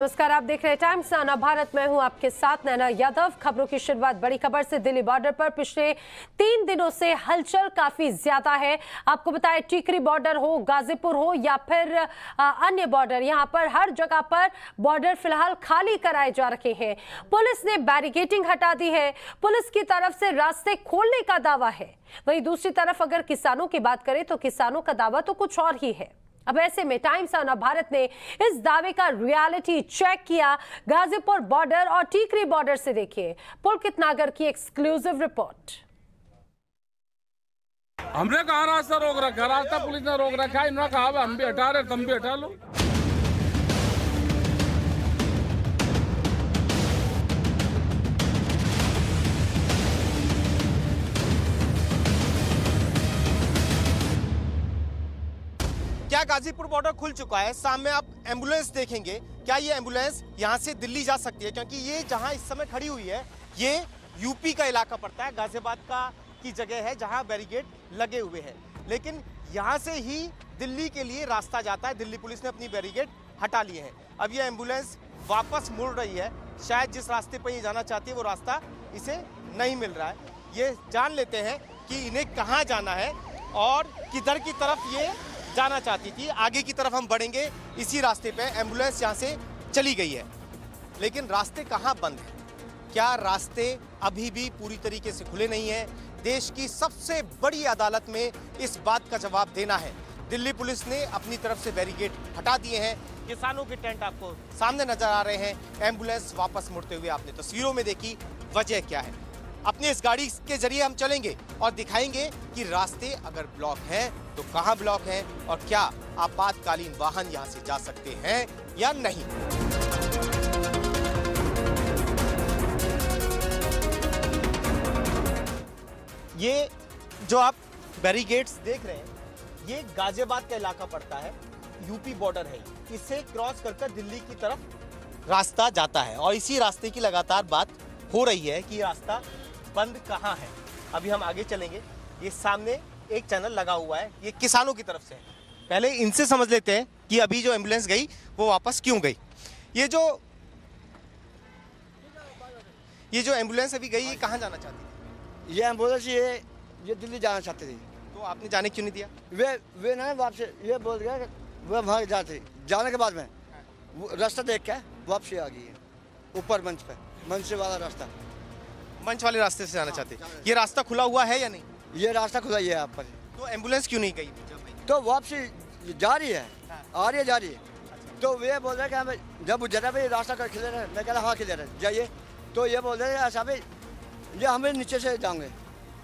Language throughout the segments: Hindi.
नमस्कार, आप देख रहे हैं टाइम्स नाना भारत। मैं हूं आपके साथ नैना यादव। खबरों की शुरुआत बड़ी खबर से। दिल्ली बॉर्डर पर पिछले 3 दिनों से हलचल काफी ज्यादा है। आपको बताएं, टीकरी बॉर्डर हो, गाजीपुर हो या फिर अन्य बॉर्डर, यहां पर हर जगह पर बॉर्डर फिलहाल खाली कराए जा रहे हैं। पुलिस ने बैरिकेडिंग हटा दी है। पुलिस की तरफ से रास्ते खोलने का दावा है। वहीं दूसरी तरफ अगर किसानों की बात करें तो किसानों का दावा तो कुछ और ही है। अब ऐसे में टाइम्स नाना भारत ने इस दावे का रियलिटी चेक किया। गाजीपुर बॉर्डर और टीकरी बॉर्डर से देखिए पुलकित नागर की एक्सक्लूसिव रिपोर्ट। हमने कहा रास्ता रोक रखा, रास्ता पुलिस ने रोक रखा है। इन्होंने कहा हम भी हटा रहे, तुम भी हटा लो। क्या गाजीपुर बॉर्डर खुल चुका है? सामने आप एम्बुलेंस देखेंगे। क्या ये एम्बुलेंस यहाँ से दिल्ली जा सकती है? क्योंकि ये जहाँ इस समय खड़ी हुई है ये यूपी का इलाका पड़ता है, गाजियाबाद का की जगह है जहाँ बैरिकेड लगे हुए हैं। लेकिन यहाँ से ही दिल्ली के लिए रास्ता जाता है। दिल्ली पुलिस ने अपनी बैरिकेड हटा लिए हैं। अब ये एम्बुलेंस वापस मुड़ रही है। शायद जिस रास्ते पर ये जाना चाहती है वो रास्ता इसे नहीं मिल रहा है। ये जान लेते हैं कि इन्हें कहाँ जाना है और किधर की तरफ ये जाना चाहती थी। आगे की तरफ हम बढ़ेंगे। इसी रास्ते पे एम्बुलेंस यहाँ से चली गई है, लेकिन रास्ते कहाँ बंद हैं? क्या रास्ते अभी भी पूरी तरीके से खुले नहीं हैं? देश की सबसे बड़ी अदालत में इस बात का जवाब देना है। दिल्ली पुलिस ने अपनी तरफ से बैरिकेड हटा दिए हैं। किसानों के टेंट आपको सामने नजर आ रहे हैं। एम्बुलेंस वापस मुड़ते हुए आपने तस्वीरों में देखी। वजह क्या है? अपनी इस गाड़ी के जरिए हम चलेंगे और दिखाएंगे कि रास्ते अगर ब्लॉक हैं तो कहां ब्लॉक हैं और क्या आपातकालीन वाहन यहां से जा सकते हैं या नहीं। ये जो आप बैरिकेड्स देख रहे हैं ये गाजियाबाद का इलाका पड़ता है, यूपी बॉर्डर है। इसे क्रॉस कर दिल्ली की तरफ रास्ता जाता है और इसी रास्ते की लगातार बात हो रही है कि रास्ता बंद कहाँ है। अभी हम आगे चलेंगे। ये सामने एक चैनल लगा हुआ है, ये किसानों की तरफ से है। पहले इनसे समझ लेते हैं कि अभी जो एम्बुलेंस गई वो वापस क्यों गई। ये जो एम्बुलेंस अभी गई ये कहाँ जाना चाहती थी? ये एम्बुलेंस ये दिल्ली जाना चाहते थे। तो आपने जाने क्यों नहीं दिया? वे ना वापस ये बोल गया वह वहाँ जाते। जाने के बाद में रास्ता देख के वापसी आ गई है ऊपर मंच वाला रास्ता। मंच वाले रास्ते से जाना चाहते। ये रास्ता खुला हुआ है या नहीं? ये रास्ता खुला ही है आप पर। तो एम्बुलेंस क्यों नहीं गई? तो वापसी जा रही है, आ रही है, जा रही है। तो वे बोल रहे कि जब जरा भाई रास्ता कर खिले रहे, मैं कह रहा हाँ खिले रहे जाइए। तो ये बोल रहे ऐसा भाई ये हमें नीचे से जाएंगे,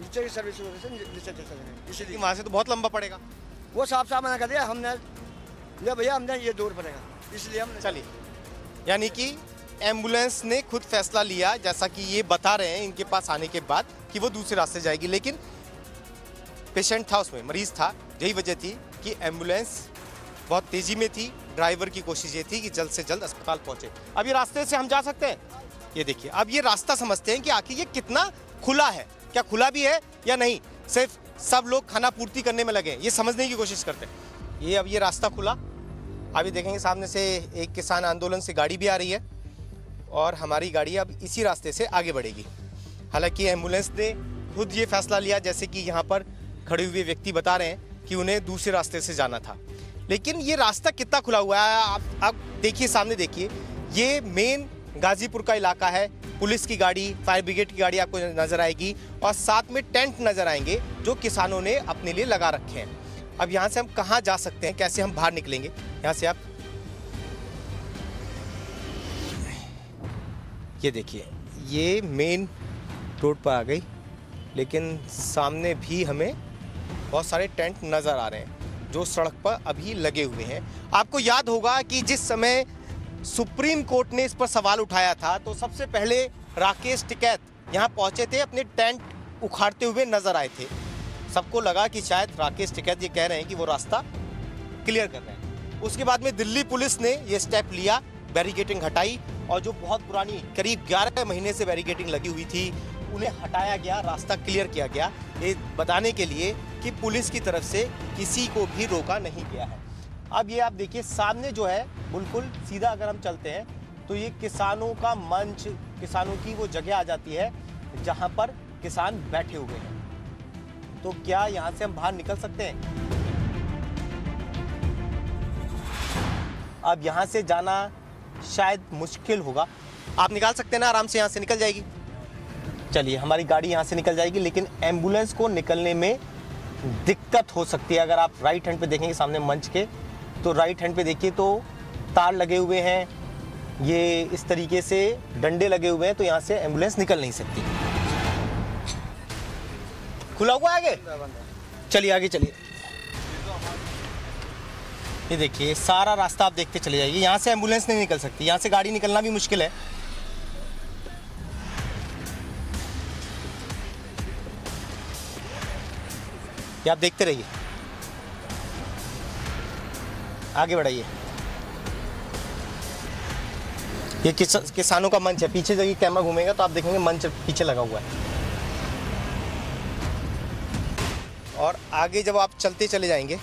नीचे की सर्विस से नीचे चले जाएंगे, इसलिए वहाँ से तो बहुत लंबा पड़ेगा। वो साफ मना कर दिया हमने, ये भैया हमने ये दूर पड़ेगा, इसलिए हमने। चलिए, यानी कि एम्बुलेंस ने खुद फैसला लिया, जैसा कि ये बता रहे हैं इनके पास आने के बाद, कि वो दूसरे रास्ते जाएगी। लेकिन पेशेंट था, उसमें मरीज था। यही वजह थी कि एम्बुलेंस बहुत तेजी में थी। ड्राइवर की कोशिश ये थी कि जल्द से जल्द अस्पताल पहुंचे। अब ये रास्ते से हम जा सकते हैं। ये देखिए, अब ये रास्ता समझते हैं कि आखिर ये कितना खुला है, क्या खुला भी है या नहीं। सिर्फ सब लोग खाना पूर्ति करने में लगे, ये समझने की कोशिश करते हैं। ये अब ये रास्ता खुला। अभी देखेंगे सामने से एक किसान आंदोलन से गाड़ी भी आ रही है और हमारी गाड़ी अब इसी रास्ते से आगे बढ़ेगी। हालांकि एम्बुलेंस ने खुद ये फैसला लिया, जैसे कि यहाँ पर खड़े हुए व्यक्ति बता रहे हैं कि उन्हें दूसरे रास्ते से जाना था। लेकिन ये रास्ता कितना खुला हुआ है आप देखिए, सामने देखिए। ये मेन गाजीपुर का इलाका है। पुलिस की गाड़ी, फायर ब्रिगेड की गाड़ी आपको नजर आएगी और साथ में टेंट नजर आएंगे जो किसानों ने अपने लिए लगा रखे हैं। अब यहाँ से हम कहाँ जा सकते हैं, कैसे हम बाहर निकलेंगे? यहाँ से आप ये देखिए, ये मेन रोड पर आ गई, लेकिन सामने भी हमें बहुत सारे टेंट नज़र आ रहे हैं जो सड़क पर अभी लगे हुए हैं। आपको याद होगा कि जिस समय सुप्रीम कोर्ट ने इस पर सवाल उठाया था तो सबसे पहले राकेश टिकैत यहाँ पहुँचे थे, अपने टेंट उखाड़ते हुए नजर आए थे। सबको लगा कि शायद राकेश टिकैत ये कह रहे हैं कि वो रास्ता क्लियर कर रहे हैं। उसके बाद में दिल्ली पुलिस ने ये स्टेप लिया, बैरिकेडिंग हटाई और जो बहुत पुरानी करीब 11 महीने से बैरिकेडिंग लगी हुई थी उन्हें हटाया गया, रास्ता क्लियर किया गया, ये बताने के लिए कि पुलिस की तरफ से किसी को भी रोका नहीं गया है। अब ये आप देखिए, सामने जो है बिल्कुल सीधा अगर हम चलते हैं तो ये किसानों का मंच, किसानों की वो जगह आ जाती है जहां पर किसान बैठे हुए हैं। तो क्या यहां से हम बाहर निकल सकते हैं? अब यहां से जाना शायद मुश्किल होगा। आप निकाल सकते हैं ना, आराम से यहां से निकल जाएगी। चलिए, हमारी गाड़ी यहां से निकल जाएगी, लेकिन एम्बुलेंस को निकलने में दिक्कत हो सकती है। अगर आप राइट हैंड पे देखेंगे सामने मंच के, तो राइट हैंड पे देखिए तो तार लगे हुए हैं, ये इस तरीके से डंडे लगे हुए हैं, तो यहाँ से एम्बुलेंस निकल नहीं सकती। खुला हुआ है आगे, चलिए आगे चलिए। ये देखिए सारा रास्ता आप देखते चले जाइए, यहाँ से एम्बुलेंस नहीं निकल सकती, यहाँ से गाड़ी निकलना भी मुश्किल है। ये आप देखते रहिए, आगे बढ़ाइए। ये किसानों का मंच है, पीछे जब ये कैमरा घूमेगा तो आप देखेंगे मंच पीछे लगा हुआ है। और आगे जब आप चलते चले जाएंगे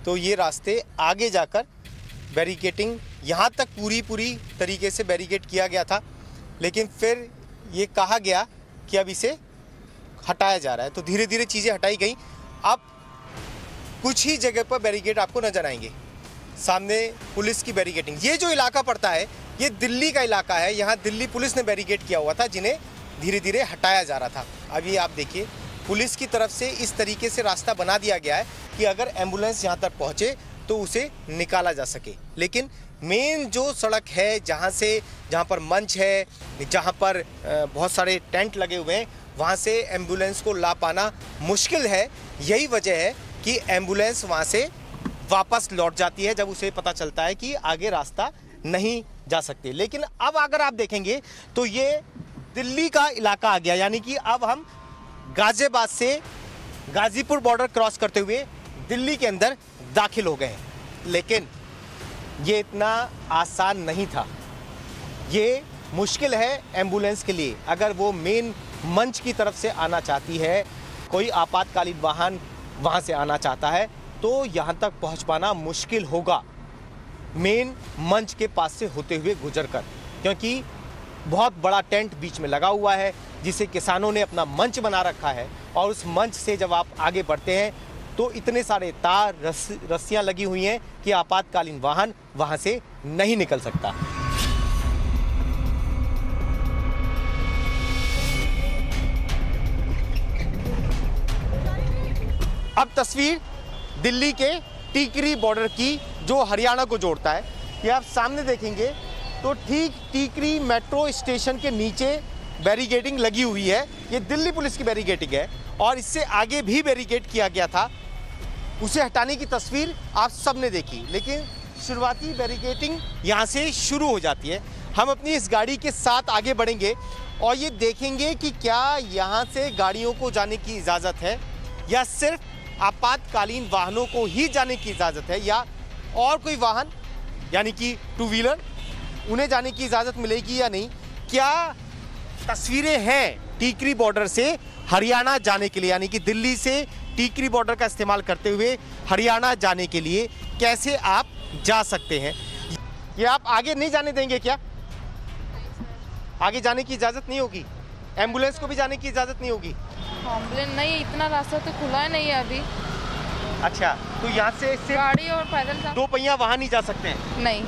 तो ये रास्ते आगे जाकर बैरिकेटिंग, यहाँ तक पूरी तरीके से बैरिकेड किया गया था, लेकिन फिर ये कहा गया कि अब इसे हटाया जा रहा है, तो धीरे धीरे चीज़ें हटाई गई। अब कुछ ही जगह पर बैरिकेड आपको नजर आएंगे। सामने पुलिस की बैरिकेडिंग, ये जो इलाका पड़ता है ये दिल्ली का इलाका है, यहाँ दिल्ली पुलिस ने बैरिकेड किया हुआ था, जिन्हें धीरे धीरे हटाया जा रहा था। अब ये आप देखिए पुलिस की तरफ से इस तरीके से रास्ता बना दिया गया है कि अगर एम्बुलेंस यहाँ तक पहुँचे तो उसे निकाला जा सके। लेकिन मेन जो सड़क है जहाँ पर मंच है, जहाँ पर बहुत सारे टेंट लगे हुए हैं, वहाँ से एम्बुलेंस को ला पाना मुश्किल है। यही वजह है कि एम्बुलेंस वहाँ से वापस लौट जाती है जब उसे पता चलता है कि आगे रास्ता नहीं जा सकते। लेकिन अब अगर आप देखेंगे तो ये दिल्ली का इलाका आ गया, यानी कि अब हम गाजियाबाद से गाजीपुर बॉर्डर क्रॉस करते हुए दिल्ली के अंदर दाखिल हो गए। लेकिन ये इतना आसान नहीं था, ये मुश्किल है एम्बुलेंस के लिए। अगर वो मेन मंच की तरफ से आना चाहती है, कोई आपातकालीन वाहन वहाँ से आना चाहता है, तो यहाँ तक पहुँच पाना मुश्किल होगा मेन मंच के पास से होते हुए गुजरकर, क्योंकि बहुत बड़ा टेंट बीच में लगा हुआ है जिसे किसानों ने अपना मंच बना रखा है। और उस मंच से जब आप आगे बढ़ते हैं तो इतने सारे तार, रस्सियाँ लगी हुई हैं कि आपातकालीन वाहन वहाँ से नहीं निकल सकता। अब तस्वीर दिल्ली के टीकरी बॉर्डर की, जो हरियाणा को जोड़ता है। ये आप सामने देखेंगे तो ठीक टीकरी मेट्रो स्टेशन के नीचे बैरिकेडिंग लगी हुई है। ये दिल्ली पुलिस की बैरिकेडिंग है और इससे आगे भी बैरिकेड किया गया था, उसे हटाने की तस्वीर आप सब ने देखी। लेकिन शुरुआती बैरिकेडिंग यहाँ से शुरू हो जाती है। हम अपनी इस गाड़ी के साथ आगे बढ़ेंगे और ये देखेंगे कि क्या यहाँ से गाड़ियों को जाने की इजाज़त है या सिर्फ आपातकालीन वाहनों को ही जाने की इजाज़त है, या और कोई वाहन यानी कि टू व्हीलर उन्हें जाने की इजाज़त मिलेगी या नहीं। क्या तस्वीरें हैं टीकरी बॉर्डर से हरियाणा जाने के लिए, यानी कि दिल्ली से टीकरी बॉर्डर का इस्तेमाल करते हुए हरियाणा जाने के लिए कैसे आप जा सकते हैं। ये आप आगे नहीं जाने देंगे क्या? आगे जाने की इजाज़त नहीं होगी, एम्बुलेंस को भी जाने की इजाज़त नहीं होगी? एम्बुलेंस नहीं, इतना रास्ता तो खुला नहीं है अभी। अच्छा, तो यहाँ से सिर्फ गाड़ी और पैदल दो पहिया वाहन ही जा सकते हैं? नहीं।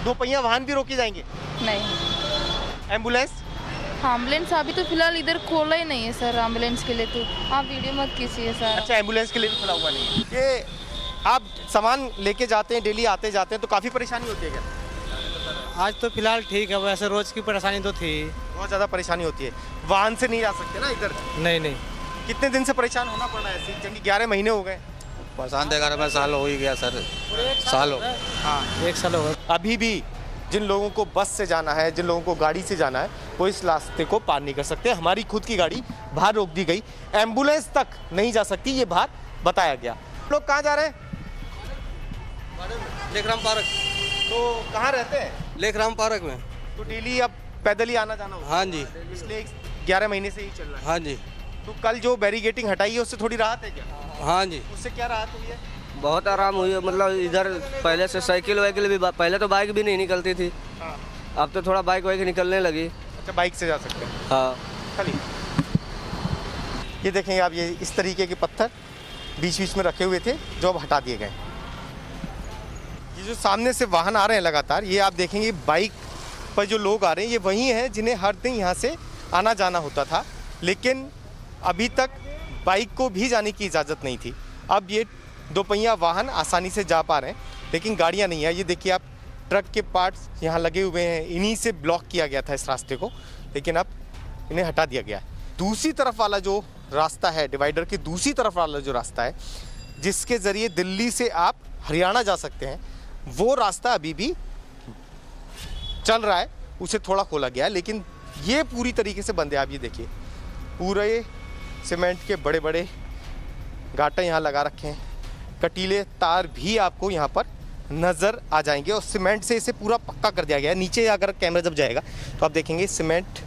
दो पहिया वाहन भी रोके जाएंगे? नहीं। एम्बुलेंस? एम्बुलेंस अभी तो फिलहाल इधर खोला ही नहीं है सर, एम्बुलेंस के लिए तो आप वीडियो मत कीजिए सर। अच्छा, एम्बुलेंस के लिए भी खुला हुआ नहीं है। ये आप सामान लेके जाते हैं, डेली आते जाते हैं, तो काफ़ी परेशानी होती है क्या? आज तो फिलहाल ठीक है, वैसे रोज की परेशानी तो थी, बहुत ज़्यादा परेशानी होती है। वाहन से नहीं जा सकते ना इधर? नहीं। कितने दिन से परेशान होना पड़ रहा है ऐसे? क्योंकि 11 महीने हो गए। परेशान तो 11 साल हो ही गया सर, साल हो। हाँ, 1 साल हो गया। अभी भी जिन लोगों को बस से जाना है, जिन लोगों को गाड़ी से जाना है, वो इस रास्ते को पार नहीं कर सकते। हमारी खुद की गाड़ी बाहर रोक दी गई, एम्बुलेंस तक नहीं जा सकती, ये बाहर बताया गया। लोग कहाँ जा रहे हैं? लेखराम पार्क। तो कहाँ रहते हैं? लेखराम पार्क में। तो डेली अब पैदल ही आना जाना होगा? हाँ जी। इसलिए 11 महीने से ही चल रहा है? हाँ जी। तो कल जो बैरिकेडिंग हटाई है उससे थोड़ी राहत है क्या? हाँ जी। उससे क्या राहत हुई है? बहुत आराम हुई है, मतलब इधर पहले से साइकिल वाइकिल भी, पहले तो बाइक भी नहीं निकलती थी, अब तो थोड़ा बाइक वाइक निकलने लगी। अच्छा, बाइक से जा सकते हैं। हाँ, खाली ये देखेंगे आप, ये इस तरीके के पत्थर बीच बीच में रखे हुए थे जो अब हटा दिए गए। ये जो सामने से वाहन आ रहे हैं लगातार, ये आप देखेंगे बाइक पर जो लोग आ रहे हैं ये वही हैं जिन्हें हर दिन यहाँ से आना जाना होता था, लेकिन अभी तक बाइक को भी जाने की इजाज़त नहीं थी। अब ये दोपहिया वाहन आसानी से जा पा रहे हैं, लेकिन गाड़ियाँ नहीं है। ये देखिए आप, ट्रक के पार्ट्स यहाँ लगे हुए हैं, इन्हीं से ब्लॉक किया गया था इस रास्ते को, लेकिन अब इन्हें हटा दिया गया है। दूसरी तरफ वाला जो रास्ता है, डिवाइडर के दूसरी तरफ वाला जो रास्ता है जिसके ज़रिए दिल्ली से आप हरियाणा जा सकते हैं, वो रास्ता अभी भी चल रहा है, उसे थोड़ा खोला गया है, लेकिन ये पूरी तरीके से बंद है। आप ये देखिए, पूरे सीमेंट के बड़े बड़े गाटे यहाँ लगा रखे हैं, कटीले तार भी आपको यहाँ पर नज़र आ जाएंगे और सीमेंट से इसे पूरा पक्का कर दिया गया है। नीचे अगर कैमरा जब जाएगा तो आप देखेंगे सीमेंट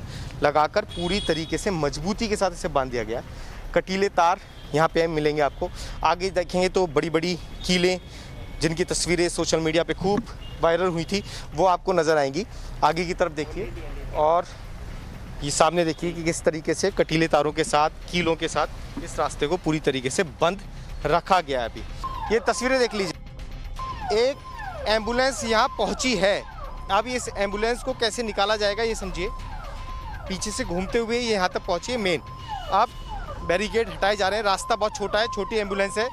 लगाकर पूरी तरीके से मजबूती के साथ इसे बांध दिया गया। कटीले तार यहाँ पे मिलेंगे आपको। आगे देखेंगे तो बड़ी बड़ी कीलें जिनकी तस्वीरें सोशल मीडिया पे खूब वायरल हुई थी वो आपको नज़र आएंगी। आगे की तरफ देखिए और ये सामने देखिए कि किस तरीके से कटीले तारों के साथ, कीलों के साथ इस रास्ते को पूरी तरीके से बंद रखा गया है। अभी ये तस्वीरें देख लीजिए, एक एम्बुलेंस यहाँ पहुँची है। अब इस एम्बुलेंस को कैसे निकाला जाएगा ये समझिए। पीछे से घूमते हुए ये यहाँ तक पहुँची है मेन। अब बैरिकेड हटाए जा रहे हैं, रास्ता बहुत छोटा है, छोटी एम्बुलेंस है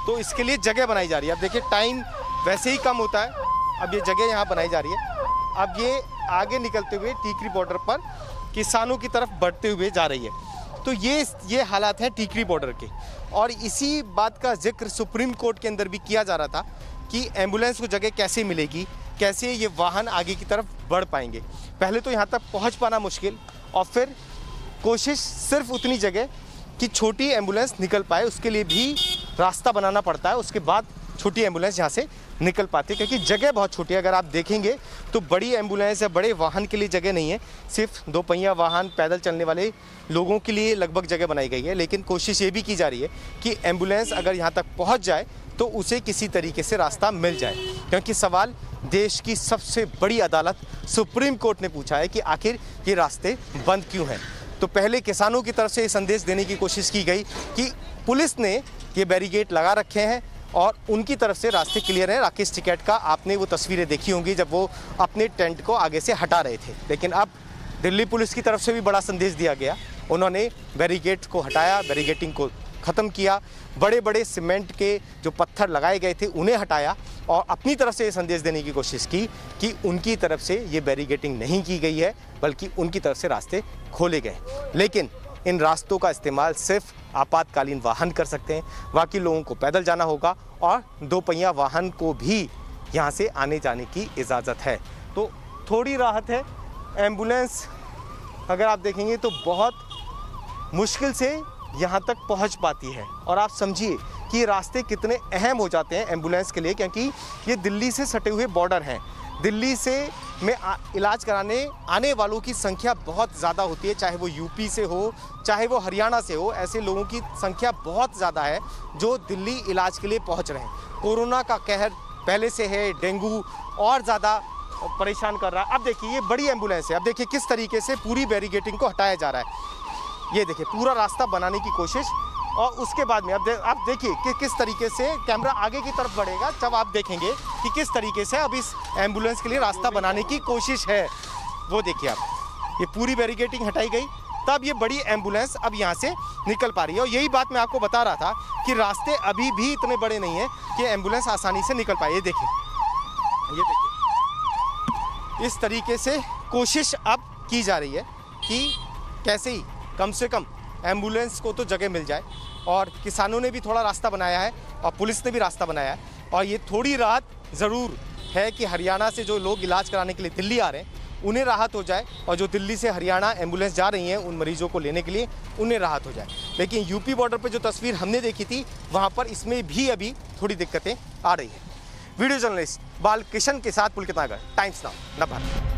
तो इसके लिए जगह बनाई जा रही है। अब देखिए टाइम वैसे ही कम होता है, अब ये जगह यहाँ बनाई जा रही है। अब ये आगे निकलते हुए टीकरी बॉर्डर पर किसानों की तरफ बढ़ते हुए जा रही है। तो ये हालात हैं टीकरी बॉर्डर के, और इसी बात का जिक्र सुप्रीम कोर्ट के अंदर भी किया जा रहा था कि एम्बुलेंस को जगह कैसे मिलेगी, कैसे ये वाहन आगे की तरफ बढ़ पाएंगे। पहले तो यहाँ तक पहुँच पाना मुश्किल, और फिर कोशिश सिर्फ उतनी जगह कि छोटी एम्बुलेंस निकल पाए, उसके लिए भी रास्ता बनाना पड़ता है। उसके बाद छोटी एम्बुलेंस यहाँ से निकल पाती है, क्योंकि जगह बहुत छोटी है। अगर आप देखेंगे तो बड़ी एम्बुलेंस या बड़े वाहन के लिए जगह नहीं है, सिर्फ दोपहिया वाहन, पैदल चलने वाले लोगों के लिए लगभग जगह बनाई गई है। लेकिन कोशिश ये भी की जा रही है कि एम्बुलेंस अगर यहाँ तक पहुँच जाए तो उसे किसी तरीके से रास्ता मिल जाए, क्योंकि सवाल देश की सबसे बड़ी अदालत सुप्रीम कोर्ट ने पूछा है कि आखिर ये रास्ते बंद क्यों हैं। तो पहले किसानों की तरफ से ये संदेश देने की कोशिश की गई कि पुलिस ने ये बैरिकेड लगा रखे हैं और उनकी तरफ से रास्ते क्लियर हैं। राकेश टिकैत का आपने वो तस्वीरें देखी होंगी जब वो अपने टेंट को आगे से हटा रहे थे। लेकिन अब दिल्ली पुलिस की तरफ से भी बड़ा संदेश दिया गया, उन्होंने बैरिकेड को हटाया, बैरिकेडिंग को ख़त्म किया, बड़े बड़े सीमेंट के जो पत्थर लगाए गए थे उन्हें हटाया और अपनी तरफ से ये संदेश देने की कोशिश की कि उनकी तरफ से ये बैरिकेडिंग नहीं की गई है, बल्कि उनकी तरफ से रास्ते खोले गए। लेकिन इन रास्तों का इस्तेमाल सिर्फ आपातकालीन वाहन कर सकते हैं, बाकी लोगों को पैदल जाना होगा और दोपहिया वाहन को भी यहाँ से आने जाने की इजाज़त है। तो थोड़ी राहत है। एम्बुलेंस अगर आप देखेंगे तो बहुत मुश्किल से यहाँ तक पहुँच पाती है, और आप समझिए कि रास्ते कितने अहम हो जाते हैं एम्बुलेंस के लिए, क्योंकि ये दिल्ली से सटे हुए बॉर्डर हैं। दिल्ली से में इलाज कराने आने वालों की संख्या बहुत ज़्यादा होती है, चाहे वो यूपी से हो, चाहे वो हरियाणा से हो। ऐसे लोगों की संख्या बहुत ज़्यादा है जो दिल्ली इलाज के लिए पहुंच रहे हैं। कोरोना का कहर पहले से है, डेंगू और ज़्यादा परेशान कर रहा है। अब देखिए ये बड़ी एम्बुलेंस है, अब देखिए किस तरीके से पूरी बैरिकेडिंग को हटाया जा रहा है। ये देखिए पूरा रास्ता बनाने की कोशिश, और उसके बाद में अब देखिए कि किस तरीके से कैमरा आगे की तरफ बढ़ेगा, जब आप देखेंगे कि किस तरीके से अब इस एम्बुलेंस के लिए रास्ता बनाने की कोशिश है। वो देखिए आप, ये पूरी बैरिकेडिंग हटाई गई, तब ये बड़ी एम्बुलेंस अब यहाँ से निकल पा रही है। और यही बात मैं आपको बता रहा था कि रास्ते अभी भी इतने बड़े नहीं हैं कि एम्बुलेंस आसानी से निकल पाए। ये देखिए, ये देखिए, इस तरीके से कोशिश अब की जा रही है कि कैसे ही कम से कम एम्बुलेंस को तो जगह मिल जाए। और किसानों ने भी थोड़ा रास्ता बनाया है और पुलिस ने भी रास्ता बनाया है, और ये थोड़ी राहत ज़रूर है कि हरियाणा से जो लोग इलाज कराने के लिए दिल्ली आ रहे हैं उन्हें राहत हो जाए, और जो दिल्ली से हरियाणा एम्बुलेंस जा रही हैं उन मरीजों को लेने के लिए उन्हें राहत हो जाए। लेकिन यूपी बॉर्डर पर जो तस्वीर हमने देखी थी वहाँ पर इसमें भी अभी थोड़ी दिक्कतें आ रही हैं। वीडियो जर्नलिस्ट बालकिशन के साथ पुलकित नागर, टाइम्स नाउ, नवभारत।